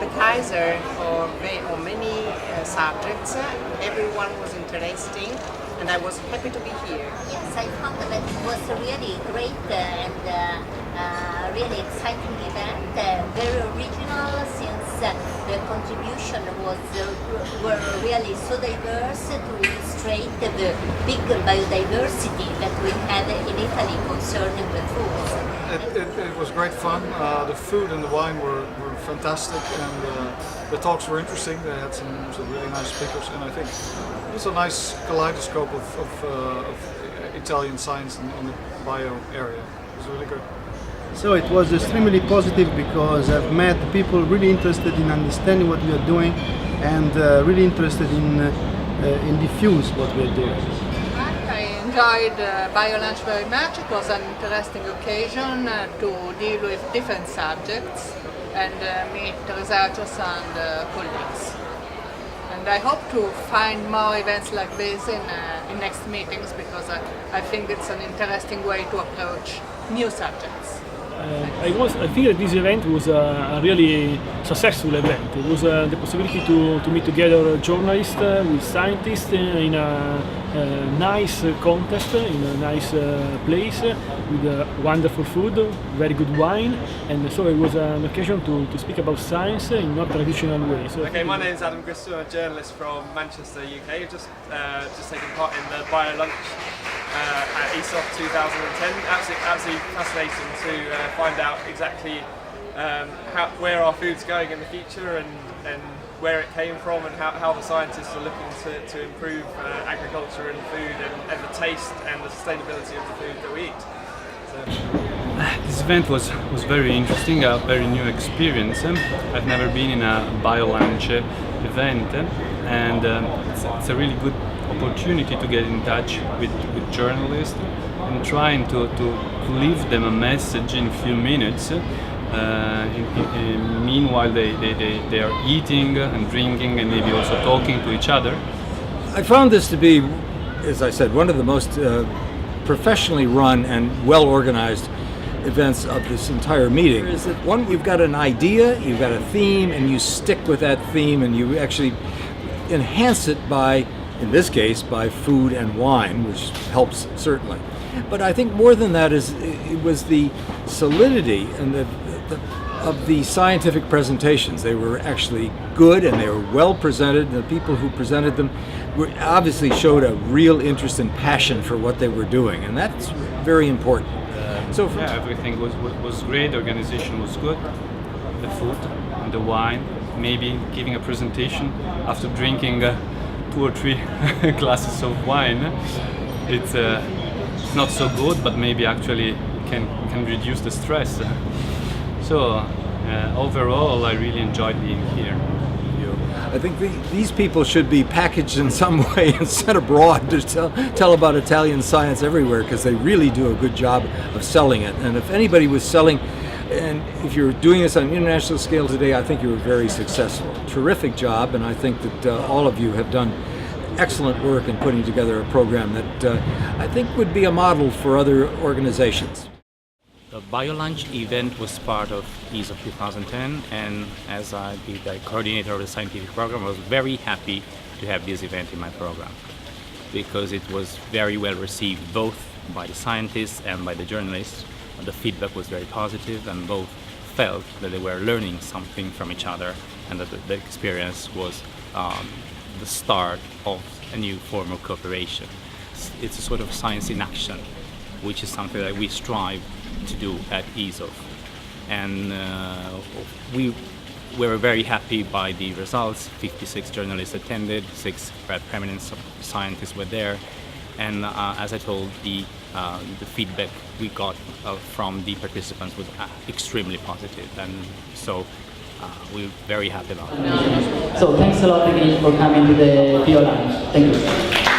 appetizer for many subjects. Everyone was interesting, and I was happy to be here. Yes, I found that it was a really great and really exciting event, very original since the contribution were really so diverse to illustrate the big biodiversity that we have in Italy concerning the foods. It was great fun. The food and the wine were fantastic, and the talks were interesting. They had some really nice speakers, and I think it was a nice kaleidoscope of Italian science in the bio area. It was really good. So it was extremely positive because I've met people really interested in understanding what we are doing and really interested in diffuse what we are doing. I enjoyed Biolunch very much. It was an interesting occasion to deal with different subjects and meet researchers and colleagues. And I hope to find more events like this in next meetings because I think it's an interesting way to approach new subjects. I think that this event was a really successful event. It was the possibility to meet together journalists with scientists in a nice contest, in a nice place, with wonderful food, very good wine, and so it was an occasion to speak about science in not traditional ways. Okay, my name is Adam Gristle, I'm a journalist from Manchester, UK. I've just taken part in the Biolunch at ESOF 2010. Absolutely fascinating to find out exactly where our food's going in the future and where it came from and how the scientists are looking to improve agriculture and food and the taste and the sustainability of the food that we eat. This event was very interesting, a very new experience. I've never been in a Biolunch event, and it's a really good opportunity to get in touch with journalists and trying to leave them a message in a few minutes. Meanwhile, they are eating and drinking and maybe also talking to each other. I found this to be, as I said, one of the most professionally run and well organized events of this entire meeting. Is that one, you've got an idea, you've got a theme, and you stick with that theme, and you actually enhance it by, in this case, by food and wine, which helps certainly. But I think more than that it was the solidity and of the scientific presentations. They were actually good and they were well presented. The people who presented them obviously showed a real interest and passion for what they were doing, and that's very important. So yeah, everything was great. The organization was good. The food and the wine. Maybe giving a presentation after drinking 2 or 3 glasses of wine. It's not so good, but maybe actually can reduce the stress. So overall, I really enjoyed being here. I think these people should be packaged in some way and sent abroad to tell about Italian science everywhere, because they really do a good job of selling it. And if anybody was selling, and if you're doing this on an international scale today, I think you were very successful. Terrific job, and I think that all of you have done excellent work in putting together a program that I think would be a model for other organizations. The Biolunch event was part of ESOF 2010, and as the coordinator of the scientific program, I was very happy to have this event in my program because it was very well received both by the scientists and by the journalists. The feedback was very positive, and both felt that they were learning something from each other, and that the experience was the start of a new form of cooperation. It's a sort of science in action, which is something that we strive to do at ESOF. And we were very happy by the results. 56 journalists attended, 6 prominent scientists were there, and as I told, the feedback we got from the participants was extremely positive, and so we're very happy about it. So thanks a lot again for coming to the Biolunch. Thank you.